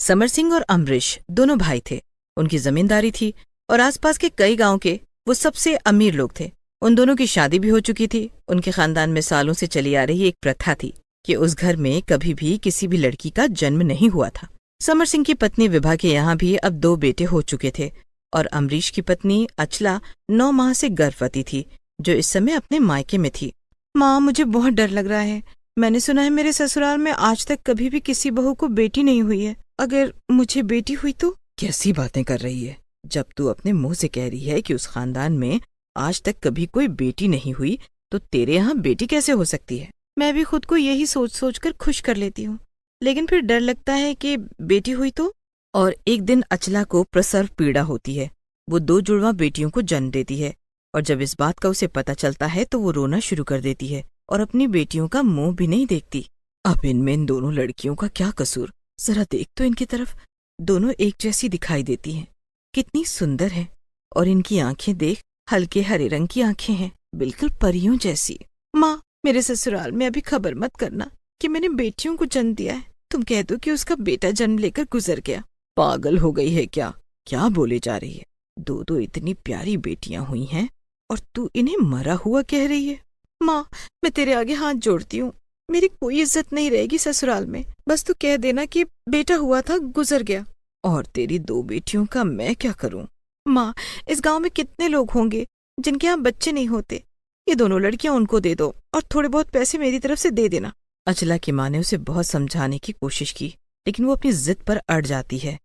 समर सिंह और अमरीश दोनों भाई थे। उनकी जमींदारी थी और आसपास के कई गांव के वो सबसे अमीर लोग थे। उन दोनों की शादी भी हो चुकी थी। उनके खानदान में सालों से चली आ रही एक प्रथा थी कि उस घर में कभी भी किसी भी लड़की का जन्म नहीं हुआ था। समर सिंह की पत्नी विभा के यहाँ भी अब 2 बेटे हो चुके थे और अमरीश की पत्नी अचला 9 माह से गर्भवती थी, जो इस समय अपने मायके में थी। माँ, मुझे बहुत डर लग रहा है। मैंने सुना है मेरे ससुराल में आज तक कभी भी किसी बहू को बेटी नहीं हुई है। अगर मुझे बेटी हुई तो? कैसी बातें कर रही है? जब तू अपने मुंह से कह रही है कि उस खानदान में आज तक कभी कोई बेटी नहीं हुई, तो तेरे यहाँ बेटी कैसे हो सकती है? मैं भी खुद को यही सोच सोच कर खुश कर लेती हूँ, लेकिन फिर डर लगता है कि बेटी हुई तो। और एक दिन अचला को प्रसव पीड़ा होती है। वो 2 जुड़वा बेटियों को जन्म देती है और जब इस बात का उसे पता चलता है तो वो रोना शुरू कर देती है और अपनी बेटियों का मुंह भी नहीं देखती। अब इनमें इन दोनों लड़कियों का क्या कसूर? जरा देख तो इनकी तरफ। दोनों एक जैसी दिखाई देती हैं। कितनी सुंदर है। और इनकी आंखें देख, हल्के हरे रंग की आंखें हैं, बिल्कुल परियों जैसी। माँ, मेरे ससुराल में अभी खबर मत करना कि मैंने बेटियों को जन्म दिया है। तुम कह दो कि उसका बेटा जन्म लेकर गुजर गया। पागल हो गई है क्या? क्या बोले जा रही है? 2 इतनी प्यारी बेटियां हुई हैं और तू इन्हें मरा हुआ कह रही है? माँ, मैं तेरे आगे हाथ जोड़ती हूँ। मेरी कोई इज्जत नहीं रहेगी ससुराल में। बस तू कह देना कि बेटा हुआ था, गुजर गया। और तेरी 2 बेटियों का मैं क्या करूँ? माँ, इस गांव में कितने लोग होंगे जिनके यहाँ बच्चे नहीं होते। ये दोनों लड़कियां उनको दे दो और थोड़े बहुत पैसे मेरी तरफ से दे देना। अचला की माँ ने उसे बहुत समझाने की कोशिश की, लेकिन वो अपनी जिद पर अड़ जाती है।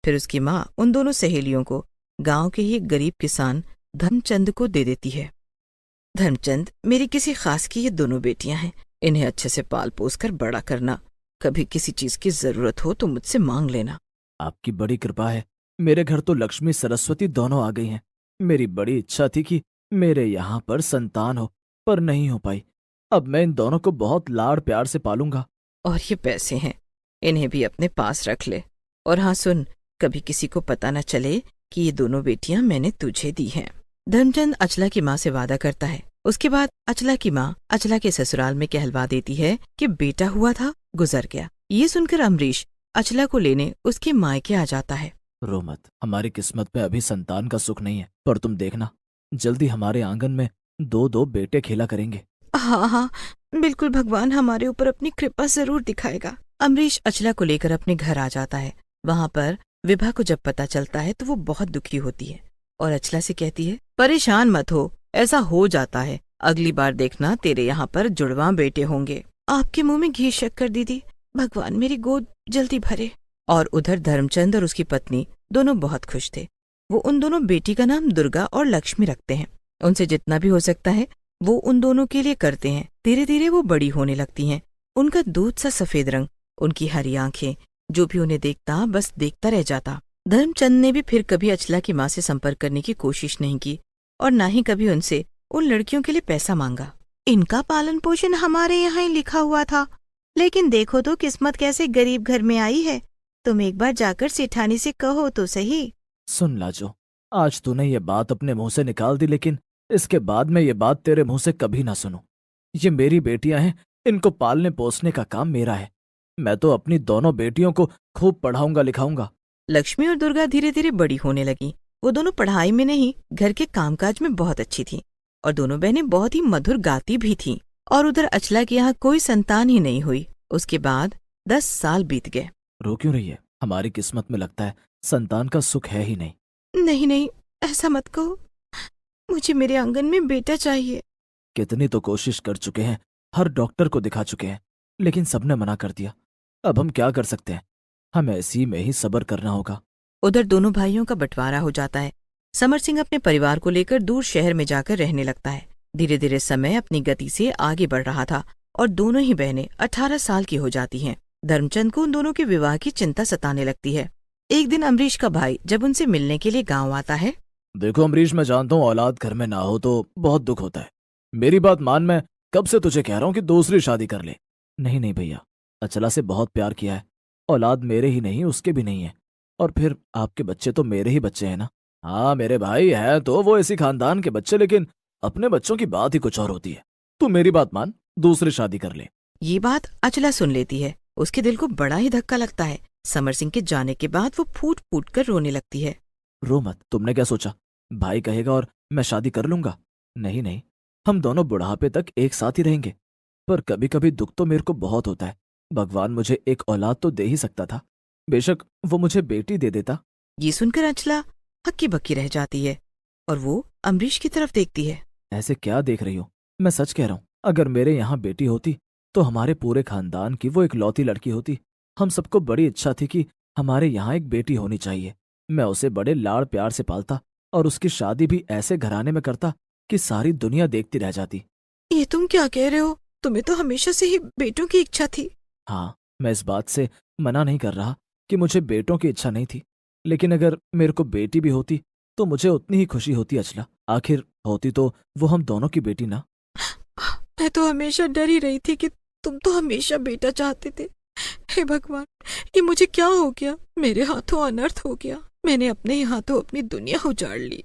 फिर उसकी माँ उन दोनों सहेलियों को गांव के ही एक गरीब किसान धर्मचंद को दे देती है। धर्मचंद, मेरी किसी खास की ये दोनों बेटियां हैं। इन्हें अच्छे से पाल पोस कर बड़ा करना। कभी किसी चीज की जरूरत हो तो मुझसे मांग लेना। आपकी बड़ी कृपा है। मेरे घर तो लक्ष्मी सरस्वती दोनों आ गई हैं। मेरी बड़ी इच्छा थी कि मेरे यहाँ पर संतान हो, पर नहीं हो पाई। अब मैं इन दोनों को बहुत लाड़ प्यार से पालूंगा। और ये पैसे हैं, इन्हें भी अपने पास रख ले। और हाँ सुन, कभी किसी को पता न चले कि ये दोनों बेटियां मैंने तुझे दी हैं। धर्मचंद अचला की माँ से वादा करता है। उसके बाद अचला की माँ अचला के ससुराल में कहलवा देती है कि बेटा हुआ था, गुजर गया। ये सुनकर अमरीश अचला को लेने उसके मायके आ जाता है। रो मत, हमारी किस्मत में अभी संतान का सुख नहीं है, पर तुम देखना, जल्दी हमारे आंगन में 2 बेटे खेला करेंगे। हाँ हाँ, बिल्कुल, भगवान हमारे ऊपर अपनी कृपा जरूर दिखाएगा। अमरीश अचला को लेकर अपने घर आ जाता है। वहाँ पर विभा को जब पता चलता है तो वो बहुत दुखी होती है और अचला से कहती है, परेशान मत हो, ऐसा हो जाता है। अगली बार देखना तेरे यहाँ पर जुड़वा बेटे होंगे। आपके मुंह में घी शक्कर दीदी, भगवान मेरी गोद जल्दी भरे। और उधर धर्मचंद और उसकी पत्नी दोनों बहुत खुश थे। वो उन दोनों बेटी का नाम दुर्गा और लक्ष्मी रखते हैं। उनसे जितना भी हो सकता है वो उन दोनों के लिए करते हैं। धीरे धीरे वो बड़ी होने लगती हैं। उनका दूध सा सफेद रंग, उनकी हरी आंखें, जो भी उन्हें देखता बस देखता रह जाता। धर्मचंद ने भी फिर कभी अचला की माँ से संपर्क करने की कोशिश नहीं की और न ही कभी उनसे उन लड़कियों के लिए पैसा मांगा। इनका पालन पोषण हमारे यहाँ ही लिखा हुआ था, लेकिन देखो तो किस्मत कैसे गरीब घर में आई है। तुम एक बार जाकर सेठानी से कहो तो सही। सुन लाजो, आज तूने ये बात अपने मुंह से निकाल दी, लेकिन इसके बाद मैं ये बात तेरे मुंह से कभी ना सुनूं। ये मेरी बेटियां हैं, इनको पालने पोसने का काम मेरा है। मैं तो अपनी दोनों बेटियों को खूब पढ़ाऊंगा लिखाऊंगा। लक्ष्मी और दुर्गा धीरे धीरे बड़ी होने लगी। वो दोनों पढ़ाई में नहीं, घर के कामकाज में बहुत अच्छी थीं और दोनों बहनें बहुत ही मधुर गाती भी थीं। और उधर अचला के यहाँ कोई संतान ही नहीं हुई। उसके बाद 10 साल बीत गए। रो क्यों रही है? हमारी किस्मत में लगता है संतान का सुख है ही नहीं। नहीं नहीं, ऐसा मत कहो। मुझे मेरे आंगन में बेटा चाहिए। कितनी तो कोशिश कर चुके हैं, हर डॉक्टर को दिखा चुके हैं, लेकिन सबने मना कर दिया। अब हम क्या कर सकते हैं? हमें इसी में ही सब्र करना होगा। उधर दोनों भाइयों का बंटवारा हो जाता है। समर सिंह अपने परिवार को लेकर दूर शहर में जाकर रहने लगता है। धीरे धीरे समय अपनी गति से आगे बढ़ रहा था और दोनों ही बहनें 18 साल की हो जाती हैं। धर्मचंद को उन दोनों के विवाह की चिंता सताने लगती है। एक दिन अमरीश का भाई जब उनसे मिलने के लिए गांव आता है। देखो अमरीश, मैं जानता हूँ औलाद घर में ना हो तो बहुत दुख होता है। मेरी बात मान, मैं कब से तुझे कह रहा हूँ कि दूसरी शादी कर ले। नहीं नहीं भैया, अचला से बहुत प्यार किया है। औलाद मेरे ही नहीं, उसके भी नहीं है। और फिर आपके बच्चे तो मेरे ही बच्चे हैं ना। हाँ मेरे भाई है तो वो इसी खानदान के बच्चे, लेकिन अपने बच्चों की बात ही कुछ और होती है। तू मेरी बात मान, दूसरी शादी कर ले। ये बात अचला सुन लेती है उसके दिल को बड़ा ही धक्का लगता है। समर सिंह के जाने के बाद वो फूट फूट कर रोने लगती है। रो मत, तुमने क्या सोचा भाई कहेगा और मैं शादी कर लूंगा? नहीं नहीं, हम दोनों बुढ़ापे तक एक साथ ही रहेंगे। पर कभी कभी दुख तो मेरे को बहुत होता है। भगवान मुझे एक औलाद तो दे ही सकता था, बेशक वो मुझे बेटी दे देता। ये सुनकर अंचला हक्की बक्की रह जाती है और वो अमरीश की तरफ देखती है। ऐसे क्या देख रही हो? मैं सच कह रहा हूँ, अगर मेरे यहाँ बेटी होती तो हमारे पूरे खानदान की वो इकलौती लड़की होती। हम सबको बड़ी इच्छा थी कि हमारे यहाँ एक बेटी होनी चाहिए। मैं उसे बड़े लाड़ प्यार से पालता और उसकी शादी भी ऐसे घराने में करता कि सारी दुनिया देखती रह जाती। ये तुम क्या कह रहे हो? तुम्हें तो हमेशा से ही बेटों की इच्छा थी। हाँ, मैं इस बात से मना नहीं कर रहा कि मुझे बेटों की इच्छा नहीं थी, लेकिन अगर मेरे को बेटी भी होती तो मुझे उतनी ही खुशी होती अचला। आखिर होती तो वो हम दोनों की बेटी ना। मैं तो हमेशा डर ही रही थी कि तुम तो हमेशा बेटा चाहते थे। हे भगवान, ये मुझे क्या हो गया? मेरे हाथों अनर्थ हो गया। मैंने अपने ही हाथों अपनी दुनिया उजाड़ ली।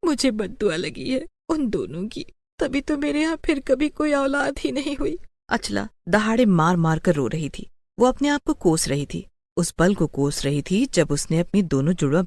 मुझे बद्दुआ लगी है उन दोनों की, तभी तो मेरे यहाँ फिर कभी कोई औलाद ही नहीं हुई। अचला दहाड़े मार मार कर रो रही थी। वो अपने आप को कोस रही थी, उस पल को कोस रही थी जब उसने अपनी दोनों जुड़वा